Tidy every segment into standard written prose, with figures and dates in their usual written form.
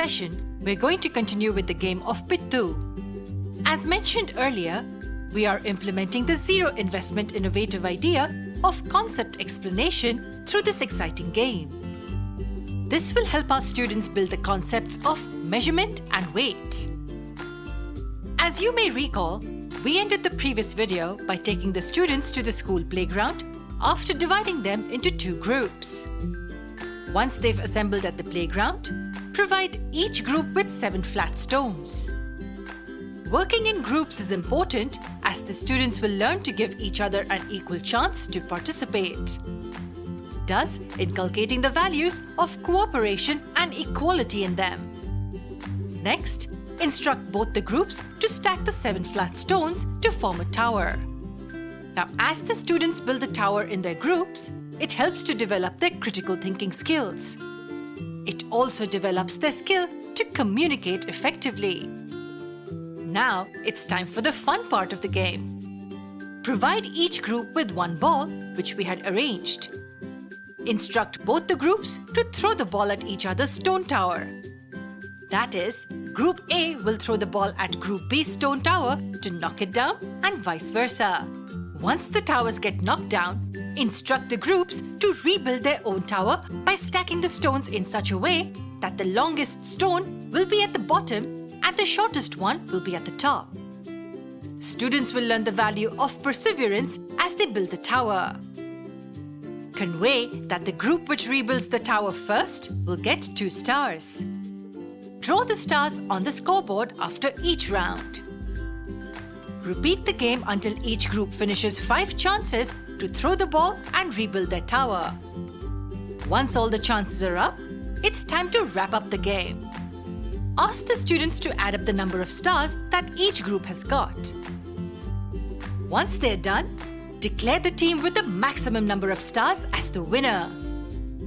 session, we're going to continue with the game of Pittu. As mentioned earlier, we are implementing the zero investment innovative idea of concept explanation through this exciting game. This will help our students build the concepts of measurement and weight. As you may recall, we ended the previous video by taking the students to the school playground after dividing them into two groups. Once they've assembled at the playground, provide each group with 7 flat stones. Working in groups is important as the students will learn to give each other an equal chance to participate, thus inculcating the values of cooperation and equality in them. Next, instruct both the groups to stack the 7 flat stones to form a tower. Now, as the students build the tower in their groups, it helps to develop their critical thinking skills. It also develops their skill to communicate effectively. Now, it's time for the fun part of the game. Provide each group with 1 ball, which we had arranged. Instruct both the groups to throw the ball at each other's stone tower. That is, Group A will throw the ball at Group B's stone tower to knock it down and vice versa. Once the towers get knocked down, instruct the groups to rebuild their own tower by stacking the stones in such a way that the longest stone will be at the bottom and the shortest one will be at the top. Students will learn the value of perseverance as they build the tower. Convey that the group which rebuilds the tower first will get 2 stars. Draw the stars on the scoreboard after each round. Repeat the game until each group finishes 5 chances to throw the ball and rebuild their tower. Once all the chances are up, it's time to wrap up the game. Ask the students to add up the number of stars that each group has got. Once they're done, declare the team with the maximum number of stars as the winner.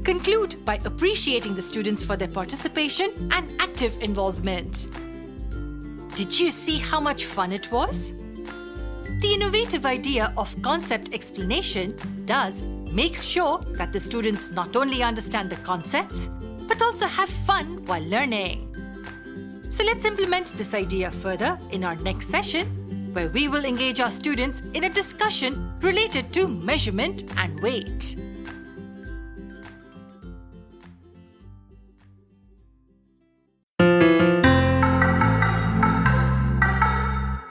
Conclude by appreciating the students for their participation and active involvement. Did you see how much fun it was? The innovative idea of concept explanation does make sure that the students not only understand the concepts, but also have fun while learning. So let's implement this idea further in our next session, where we will engage our students in a discussion related to measurement and weight.